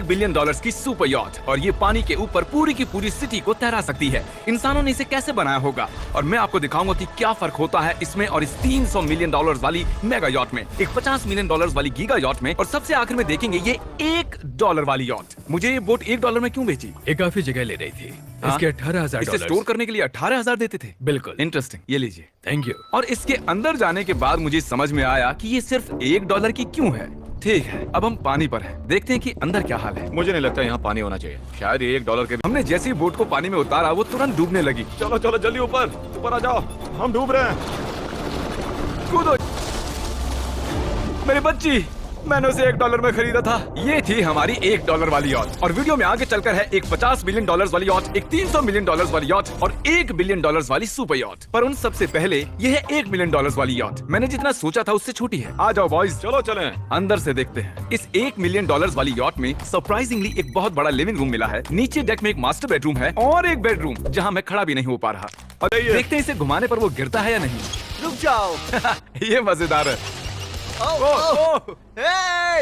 1 billion dollars की super yacht, और ये पानी के ऊपर पूरी की पूरी सिटी को तैरा सकती है। इंसानों ने इसे कैसे बनाया होगा, और मैं आपको दिखाऊंगा कि क्या फर्क होता है इसमें और इस 300 मिलियन डॉलर्स वाली मेगा यॉट में, एक 50 मिलियन डॉलर्स वाली गीगा यॉट में, और सबसे आखिर में देखेंगे ये $1 वाली यॉट। मुझे ये बोट $1 में क्यों बेची? ये काफी जगह ले रही थी। इसके 18,000 इसे स्टोर करने के लिए 18,000 देते थे। बिल्कुल। इंटरेस्टिंग, ये लीजिए। Thank you. और इसके अंदर जाने के बाद मुझे समझ में आया कि ये सिर्फ $1 की क्यों है। ठीक है, अब हम पानी पर हैं। देखते हैं कि अंदर क्या हाल है। मुझे नहीं लगता यहाँ पानी होना चाहिए, शायद ये $1 के। हमने जैसे ही बोट को पानी में उतारा वो तुरंत डूबने लगी। चलो चलो जल्दी ऊपर आ जाओ, हम डूब रहे हैं। कूदो। मेरी बच्ची, मैंने उसे $1 में खरीदा था। ये थी हमारी $1 वाली यॉट, और वीडियो में आगे चलकर है एक 50 मिलियन डॉलर्स वाली यॉट, एक 300 मिलियन डॉलर्स वाली यॉट और $1 बिलियन वाली सुपर यॉट। पर उन सबसे पहले ये है $1 मिलियन वाली यॉट। मैंने जितना सोचा था उससे छोटी है। आ जाओ बॉयज, चलो चलें। अंदर से देखते हैं। इस $1 मिलियन वाली यॉट में सरप्राइजिंगली एक बहुत बड़ा लिविंग रूम मिला है। नीचे डेक में एक मास्टर बेडरूम है और एक बेडरूम जहाँ मैं खड़ा भी नहीं हो पा रहा। और देखते हैं इसे घुमाने पर वो गिरता है या नहीं। रुक जाओ। ये मजेदार है।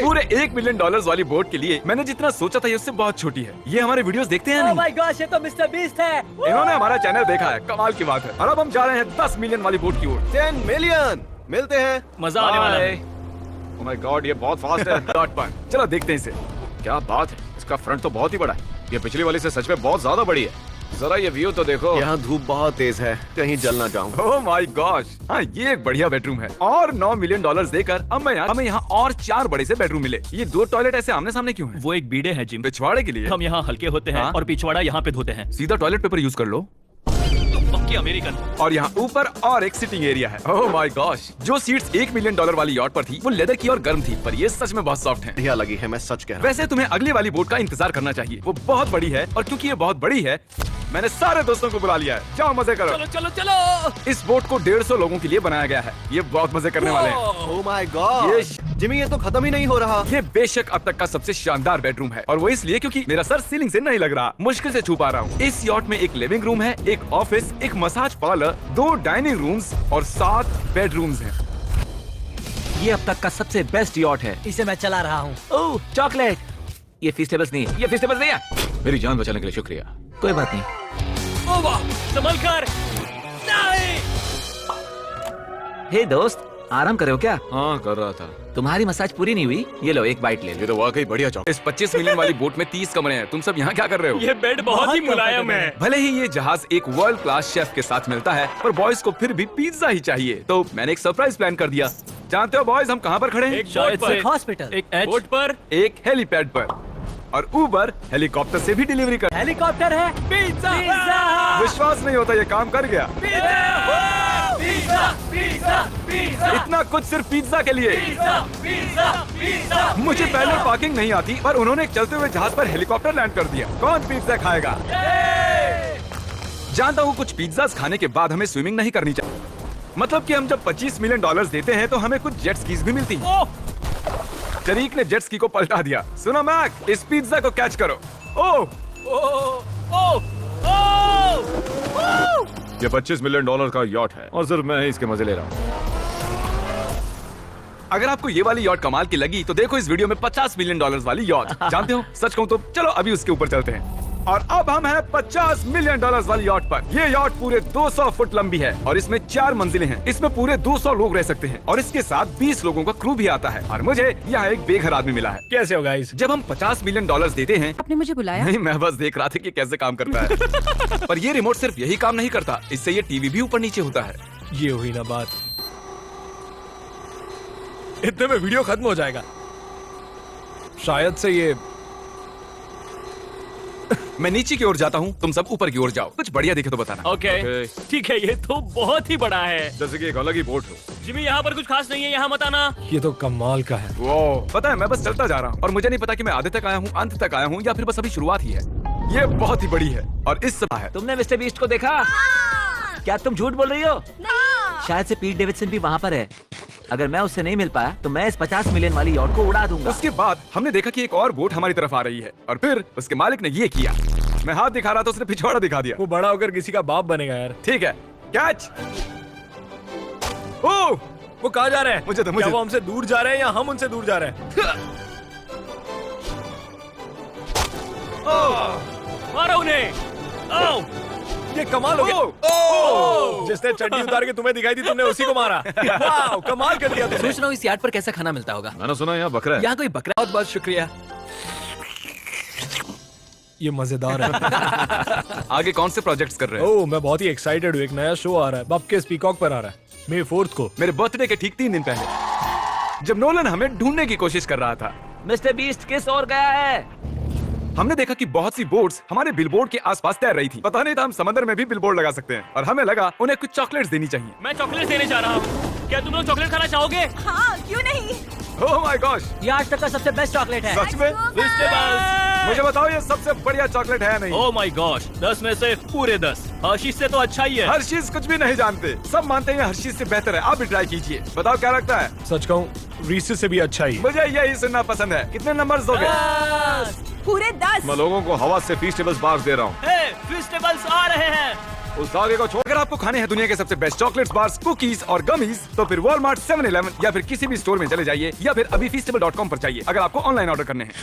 पूरे $1 मिलियन वाली बोट के लिए मैंने जितना सोचा था ये उससे बहुत छोटी है। ये हमारे वीडियोस देखते हैं ओह नहीं? माय गॉश, ये तो मिस्टर बीस्ट है। इन्होंने हमारा चैनल देखा है, कमाल की बात है। और अब हम जा रहे हैं 10 मिलियन वाली बोट की ओर। 10 मिलियन मिलते हैं। मजा आने वाला है। ओह माय गॉड, ये बहुत फास्ट है। डॉट पर चलो देखते हैं इसे। क्या बात है, इसका फ्रंट तो बहुत ही बड़ा है। ये पिछली वाली से सच में बहुत ज्यादा बड़ी है। जरा ये व्यू तो देखो। यहाँ धूप बहुत तेज है, कहीं जल ना जाऊं। ओह माय गॉश, हाँ ये एक बढ़िया बेडरूम है। और $9 मिलियन देकर अब हमें यहाँ और 4 बड़े से बेडरूम मिले। ये 2 टॉयलेट ऐसे आमने सामने क्यों हैं? वो एक बीड़े है जिम। पिछवाड़े के लिए? हम यहाँ हल्के होते हैं हाँ? और पिछवाड़ा यहाँ पे धोते हैं। सीधा टॉयलेट पेपर यूज कर लो। पक्की अमेरिकन। और यहाँ ऊपर और एक सिटिंग एरिया है। ओह माय गॉश, जो सीट्स $1 मिलियन वाली यॉट पर थी वो लेदर की और गर्म थी, पर ये सच में बहुत सॉफ्ट है। बढ़िया लगी है, मैं सच कह रहा हूँ। वैसे तुम्हें अगली वाली बोट का इंतजार करना चाहिए, वो बहुत बड़ी है। और क्योंकि ये बहुत बड़ी है मैंने सारे दोस्तों को बुला लिया है। जाओ मजे करो। चलो चलो चलो। इस बोट को 150 लोगों के लिए बनाया गया है। ये बहुत मजे करने वाले हैं। ओह माय गॉड, जिमी ये तो खत्म ही नहीं हो रहा। ये बेशक अब तक का सबसे शानदार बेडरूम है, और वो इसलिए क्योंकि मेरा सर सीलिंग से नहीं लग रहा, मुश्किल से छू पा रहा हूँ। इस यॉट में एक लिविंग रूम है, एक ऑफिस, एक मसाज पार्लर, 2 डाइनिंग रूम्स और 7 बेडरूम्स हैं। ये अब तक का सबसे बेस्ट यॉट है। इसे मैं चला रहा हूँ। ओह चॉकलेट। ये फीस्टेबल्स नहीं है, ये फीस्टेबल्स नहीं है। मेरी जान बचाने के लिए शुक्रिया। कोई बात नहीं। ओ वाह, संभल कर। नहीं। हे दोस्त, आराम कर रहे हो क्या? हाँ कर रहा था। तुम्हारी मसाज पूरी नहीं हुई? ये लो एक बाइट ले लो। ये तो वाकई बढ़िया चौक। इस 25 मिलियन वाली बोट में 30 कमरे हैं। तुम सब यहाँ क्या कर रहे हो? ये बेड बहुत ही मुलायम है। भले ही ये जहाज एक वर्ल्ड क्लास शेफ के साथ मिलता है, पर बॉयज को फिर भी पिज्जा ही चाहिए। तो मैंने एक सरप्राइज प्लान कर दिया। जानते हो बॉयज हम कहाँ पर खड़े हैं? एक बोट पर, हॉस्पिटल, एक बोट पर, एक हेलीपैड पर, और ऊबर हेलीकॉप्टर से भी डिलीवरी कर। हेलीकॉप्टर है। Pizza, pizza. विश्वास नहीं होता ये काम कर गया। Pizza, pizza, pizza. इतना कुछ सिर्फ पिज्जा के लिए। मुझे पहले पार्किंग नहीं आती, पर उन्होंने एक चलते हुए जहाज पर हेलीकॉप्टर लैंड कर दिया। कौन पिज्जा खाएगा? जानता हूँ कुछ पिज्जास खाने के बाद हमें स्विमिंग नहीं करनी चाहिए। मतलब कि हम जब $25 मिलियन देते हैं तो हमें कुछ जेट स्कीज भी मिलती हैं। शरीक ने जेट स्की को पलटा दिया। सुनो मैक, इस पिज्जा को कैच करो। ओह ये $25 मिलियन का यॉट है और सिर्फ मैं ही इसके मजे ले रहा हूँ। अगर आपको ये वाली यॉट कमाल की लगी तो देखो इस वीडियो में $50 मिलियन वाली यॉट। जानते हो सच कहूँ तो चलो अभी उसके ऊपर चलते हैं। और अब हम हैं $50 मिलियन वाली यॉट पर। ये यॉट पूरे 200 फुट लंबी है और इसमें 4 मंजिलें हैं। इसमें पूरे 200 लोग रह सकते हैं और इसके साथ 20 लोगों का क्रू भी आता है। और मुझे यहाँ एक बेघर आदमी मिला है। कैसे हो गाइस? जब हम $50 मिलियन देते हैं। आपने मुझे बुलाया? नहीं, मैं बस देख रहा था कि कैसे काम करता है। पर ये रिमोट सिर्फ यही काम नहीं करता, इससे ये टीवी भी ऊपर नीचे होता है। ये हुई ना बात। इतने में वीडियो खत्म हो जाएगा। शायद से ये मैं नीचे की ओर जाता हूँ, तुम सब ऊपर की ओर जाओ। कुछ बढ़िया दिखे तो बताना। ओके ठीक है। ये तो बहुत ही बड़ा है। जैसे कि एक अलग ही बोट हो। जिमी यहाँ पर कुछ खास नहीं है, यहाँ मत आना। ये तो कमाल का है। वो पता है मैं बस चलता जा रहा हूँ और मुझे नहीं पता कि मैं आधे तक आया हूँ, अंत तक आया हूँ, या फिर बस अभी शुरुआत ही है। ये बहुत ही बड़ी है और इस समय है। तुमने मिस्टर बीस्ट को देखा? क्या तुम झूठ बोल रही हो? शायद से पीट डेविडसन भी वहाँ पर है। अगर मैं उससे नहीं मिल पाया तो मैं इस 50 मिलियन वाली यॉट को उड़ा दूंगा। उसके बाद हमने देखा कि एक और बोट हमारी तरफ आ रही है और फिर उसके मालिक ने ये किया। मैं हाथ दिखा रहा था, उसने पिछवाड़ा दिखा दिया। वो बड़ा होकर किसी का बाप बनेगा यार। ठीक है, कैच। ओह, वो कहाँ जा रहे हैं? मुझे तो क्या वो हमसे दूर जा रहे हैं या हम उनसे दूर जा रहे हैं? मारो उन्हें। ओह, ये कमाल हो गया। ओह! जिसने चड्डी उतार के तुम्हें दिखाई थी तुमने उसी को मारा। वाह, कमाल कर दिया तुमने। सोच रहा हूँ इस यार्ड पर कैसा खाना मिलता होगा। मैंने सुना यहाँ बकरा है। यहाँ कोई बकरा। बहुत बहुत शुक्रिया। ये मजेदार है। आगे कौन से प्रोजेक्ट्स कर रहे हो? ओह, मैं बहुत ही एक्साइटेड हूँ। एक नया शो आ रहा है, बपके पीकॉक पर आ रहा है, May 4th को। मेरे बर्थडे के ठीक 3 दिन पहले, जब नोलन हमें ढूंढने की कोशिश कर रहा था, मिस्टर बीस्ट किस ओर गया है? हमने देखा कि बहुत सी बोट्स हमारे बिलबोर्ड के आसपास तैर रही थी। पता नहीं था हम समंदर में भी बिलबोर्ड लगा सकते हैं, और हमें लगा उन्हें कुछ चॉकलेट्स देनी चाहिए। मैं चॉकलेट देने जा रहा हूँ। क्या तुम लोग चॉकलेट खाना चाहोगे? हाँ, क्यों नहीं? ओह माय गॉश, ये आज तक का सबसे बेस्ट चॉकलेट है। सच में? मुझे बताओ ये सबसे बढ़िया चॉकलेट है या नहीं? ओह माय गॉश, 10 में से पूरे 10। हर्शीज से तो अच्छा ही है। हर्शीज कुछ भी नहीं जानते, सब मानते हैं हर्शीज से बेहतर है। आप भी ट्राई कीजिए, बताओ क्या लगता है? सच कहूँ, रीसेस से भी अच्छा ही। मुझे यही सुनना पसंद है। कितने नंबर्स दोगे? पूरे 10। मैं लोगों को हवा से फीस्टेबल्स बार्स दे रहा हूँ। हे, फेस्टिवल्स आ रहे हैं। उस धागे को छोड़। अगर आपको खाने हैं दुनिया के सबसे बेस्ट चॉकलेट्स, बार्स, कुकीज और गमीज, तो फिर वॉलमार्ट, 7-Eleven या फिर किसी भी स्टोर में चले जाइए, या फिर अभी feastable.com पर जाइए अगर आपको ऑनलाइन ऑर्डर करने हैं।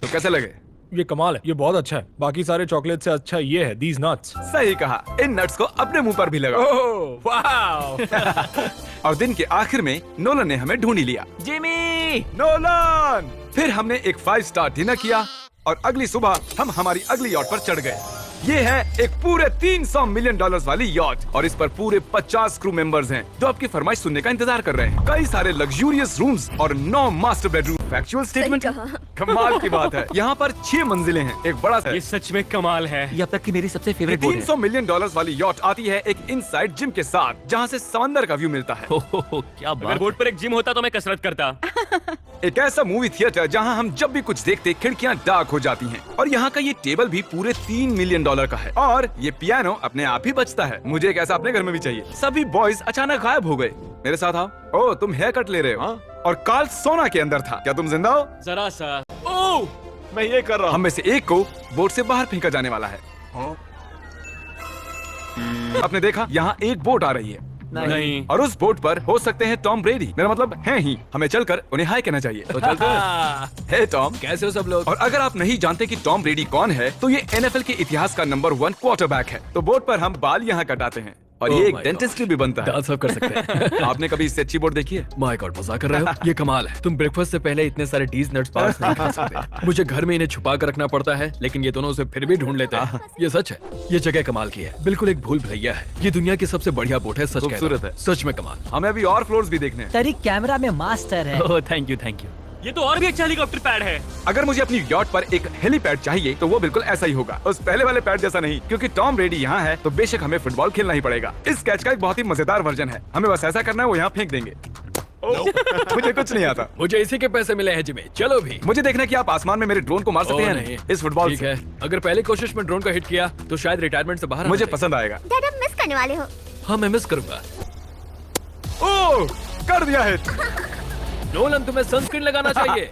तो कैसे लगे? ये कमाल है, ये बहुत अच्छा है। बाकी सारे चॉकलेट से अच्छा ये है, these nuts। सही कहा, इन नट्स को अपने मुंह पर भी लगाओ। ओह, वाह। और दिन के आखिर में नोलन ने हमें ढूंढ ही लिया। जिमी! नोलन! फिर हमने एक 5 स्टार डिनर किया, और अगली सुबह हम हमारी अगली यॉट पर चढ़ गए। ये है एक पूरे $300 मिलियन वाली यॉट, और इस पर पूरे 50 क्रू मेंबर्स हैं जो आपकी फरमाइश सुनने का इंतजार कर रहे हैं। कई सारे लग्जूरियस रूम्स और 9 मास्टर बेडरूम। फैक्चुअल स्टेटमेंट, कमाल की बात है। यहाँ पर 6 मंजिलें हैं, एक बड़ा सा। ये सच में कमाल है। ये अब तक की मेरी सबसे फेवरेट बोट है। $300 मिलियन वाली यॉट आती है एक इनसाइड जिम के साथ, जहाँ से समंदर का व्यू मिलता है। क्या अगर बोट पर एक जिम होता तो मैं कसरत करता। एक ऐसा मूवी थिएटर जहाँ हम जब भी कुछ देखते खिड़कियाँ डार्क हो जाती हैं। और यहाँ का ये टेबल भी पूरे $3 मिलियन का है, और ये पियानो अपने आप ही बजता है। मुझे एक ऐसा अपने घर में भी चाहिए। सभी बॉयज अचानक गायब हो गए। मेरे साथ आओ। ओह, तुम हेयर कट ले रहे हो? हाँ? और कार्ल सोना के अंदर था। क्या तुम जिंदा हो? जरा सा। ओह, मैं ये कर रहा हूँ। हम में से एक को बोट से बाहर फेंका जाने वाला है। आपने देखा, यहाँ एक बोट आ रही है। नहीं। और उस बोट पर हो सकते हैं टॉम ब्रेडी। मेरा मतलब है ही। हमें चलकर उन्हें हाय कहना चाहिए। तो चलते हैं। हे टॉम, कैसे हो सब लोग? और अगर आप नहीं जानते कि टॉम ब्रेडी कौन है, तो ये NFL के इतिहास का नंबर 1 क्वार्टरबैक है। तो बोट पर हम बाल यहाँ कटाते हैं, और ये Oh एक my डेंटिस्ट भी बनता है। दांत साफ कर सकते हैं। आपने कभी इससे अच्छी बोट देखी है? माय गॉड, मजाक कर रहे हो? ये कमाल है। तुम ब्रेकफास्ट से पहले इतने सारे डीज नट्स बार्स नहीं खा सकते। मुझे घर में इन्हें छुपा कर रखना पड़ता है, लेकिन ये दोनों उसे फिर भी ढूंढ लेते हैं। ये सच है, ये जगह कमाल की है। बिल्कुल एक भूल भुलैया है। ये दुनिया की सबसे बढ़िया बोट है, सच कहता हूं। खूबसूरत है। सच में कमाल। हमें अभी और फ्लोर्स भी देखने हैं। तरीक कैमरा में मास्टर है। Oh thank you thank you. ये तो और भी अच्छा हेलीकॉप्टर पैड है। अगर मुझे अपनी यॉट पर एक हेलीपैड चाहिए, तो वो बिल्कुल ऐसा ही होगा, उस पहले वाले पैड जैसा नहीं। क्योंकि टॉम ब्रेडी यहाँ है, तो बेशक हमें फुटबॉल खेलना ही पड़ेगा। इस कैच का एक बहुत ही मजेदार वर्जन है। हमें बस ऐसा करना है, वो यहाँ फेंक देंगे। मुझे कुछ नहीं आता। मुझे इसी के पैसे मिले हैं जिमी। चलो भी। मुझे देखना है कि आप आसमान में मेरे ड्रोन को मार सकते हैं नहीं, इस फुटबॉल ठीक से। है। अगर पहली कोशिश में ड्रोन को हिट किया तो शायद रिटायरमेंट से बाहर मुझे आना पसंद आएगा। डैड, आप मिस करने वाले हो। चाहिए। हाँ, मैं मिस करूंगा। ओह, कर दिया हिट। नोलन, तुम्हें सनस्क्रीन लगाना चाहिए।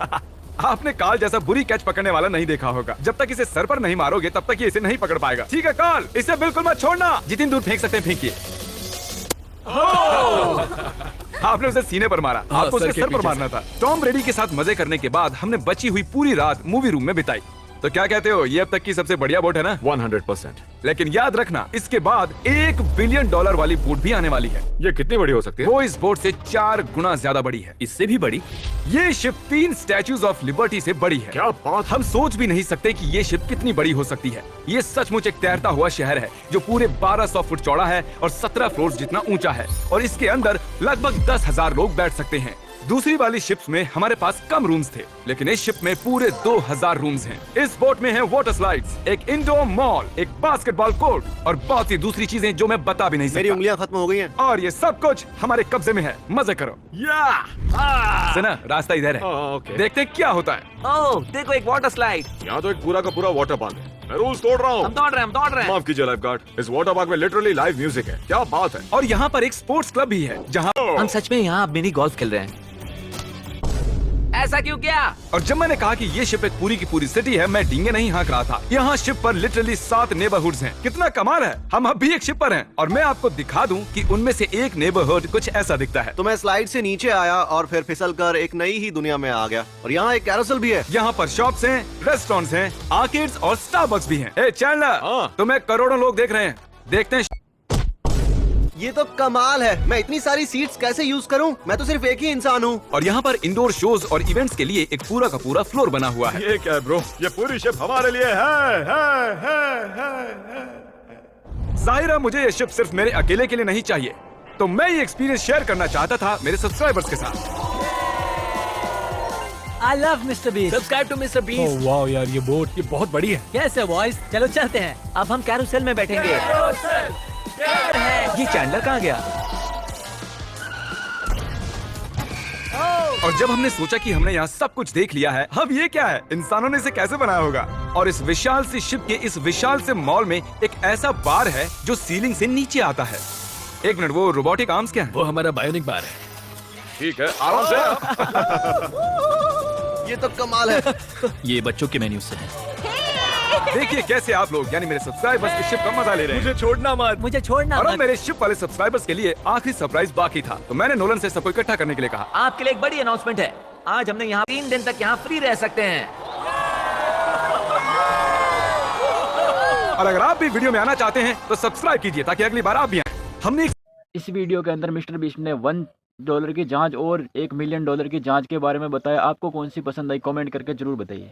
आपने कार्ल जैसा बुरी कैच पकड़ने वाला नहीं देखा होगा। जब तक इसे सर पर नहीं मारोगे, तब तक ये इसे नहीं पकड़ पाएगा। ठीक है कार्ल, इसे बिल्कुल मत छोड़ना। जितनी दूर फेंक सकते हैं फेंकिए। आपने उसे सीने पर मारा। हाँ, आपको सर उसे के सर पर पीछे मारना था। टॉम ब्रेडी के साथ मजे करने के बाद हमने बची हुई पूरी रात मूवी रूम में बिताई। तो क्या कहते हो, ये अब तक की सबसे बढ़िया बोट है ना? 100%। लेकिन याद रखना, इसके बाद $1 बिलियन वाली बोट भी आने वाली है। ये कितनी बड़ी हो सकती है? वो इस बोट से 4 गुना ज्यादा बड़ी है। इससे भी बड़ी। ये शिप 3 स्टैच्यूज ऑफ लिबर्टी से बड़ी है। क्या बात। हम सोच भी नहीं सकते कि ये शिप कितनी बड़ी हो सकती है। ये सचमुच एक तैरता हुआ शहर है, जो पूरे 1200 फुट चौड़ा है और 17 फ्लोर जितना ऊंचा है, और इसके अंदर लगभग 10,000 लोग बैठ सकते हैं। दूसरी वाली शिप्स में हमारे पास कम रूम्स थे, लेकिन इस शिप में पूरे 2000 रूम्स हैं। इस बोट में है वाटर स्लाइड्स, एक इंडोर मॉल, एक बास्केटबॉल कोर्ट और बहुत सी दूसरी चीजें जो मैं बता भी नहीं मेरी सकता। उंगलियां खत्म हो गई हैं। और ये सब कुछ हमारे कब्जे में है। मजे करो। सुना, रास्ता इधर है। ओके। देखते हैं क्या होता है। ओह, देखो एक वाटर स्लाइड। यहाँ तो एक पूरा का पूरा वाटर पार्क है। मैं रूल्स तोड़ रहा हम हूँ। दौड़ रहे हैं। माफ कीजिए लाइफ गार्ड, इस वाटर पार्क में लिटरली लाइव म्यूजिक है। क्या बात है। और यहाँ पर एक स्पोर्ट्स क्लब भी है, जहाँ हम सच में यहाँ मिनी गोल्फ खेल रहे हैं। ऐसा क्यों किया? और जब मैंने कहा कि ये शिप एक पूरी की पूरी सिटी है, मैं डींगे नहीं हाँक रहा था। यहाँ शिप पर लिटरली 7 नेबरहुड्स हैं। कितना कमाल है। हम अब भी एक शिप पर हैं और मैं आपको दिखा दूं कि उनमें से एक नेबरहुड कुछ ऐसा दिखता है। तो मैं स्लाइड से नीचे आया और फिर फिसल कर एक नई ही दुनिया में आ गया। और यहाँ एक कैरोसेल भी है। यहाँ पर शॉप्स हैं, रेस्टोरेंट्स हैं, आर्केड्स और स्टारबक्स भी हैं। ए चैंडलर, हाँ। तुम्हें करोड़ों लोग देख रहे हैं। देखते हैं। ये तो कमाल है। मैं इतनी सारी सीट्स कैसे यूज करूं? मैं तो सिर्फ एक ही इंसान हूँ। और यहाँ पर इंडोर शोज और इवेंट्स के लिए एक पूरा का पूरा फ्लोर बना हुआ है। ये क्या है ब्रो? ये पूरी शिप हमारे लिए है। जाहिर है मुझे ये शिप सिर्फ मेरे अकेले के लिए नहीं चाहिए, तो मैं ये एक्सपीरियंस शेयर करना चाहता था मेरे सब्सक्राइबर्स के साथ। I love Mr Beast. Subscribe to Mr Beast. Oh wow यार, ये बोट ये बहुत बड़ी है। कैसे बॉयज, चलो चलते हैं। अब हम कैरोसेल में बैठेंगे। ये चैंडलर कहाँ गया? और जब हमने सोचा कि हमने यहाँ सब कुछ देख लिया है, अब ये क्या है, इंसानों ने इसे कैसे बनाया होगा। और इस विशाल सी शिप के इस विशाल से मॉल में एक ऐसा बार है जो सीलिंग से नीचे आता है। एक मिनट, वो रोबोटिक आर्म्स क्या है? वो हमारा बायोनिक बार है। ठीक है, आराम से। ये तो कमाल है। ये बच्चों के मेन्यू से है। देखिए कैसे आप लोग यानी मेरे सब्सक्राइबर्स की शिप का मजा ले रहे हैं। मुझे छोड़ना मत। मुझे छोड़ना और अब मत। मेरे शिप वाले सब्सक्राइबर्स के लिए आखिरी सरप्राइज बाकी था, तो मैंने नोलन से सबको इकट्ठा करने के लिए कहा। आपके लिए एक बड़ी अनाउंसमेंट है। आज हमने यहाँ 3 दिन तक यहाँ फ्री रह सकते हैं। और अगर आप भी वीडियो में आना चाहते हैं तो सब्सक्राइब कीजिए ताकि अगली बार आप भी आए। हमने इस वीडियो के अंदर मिस्टर बीस्ट ने $1 की जांच और $1 मिलियन की जांच के बारे में बताया। आपको कौन सी पसंद आई कमेंट करके जरूर बताइए।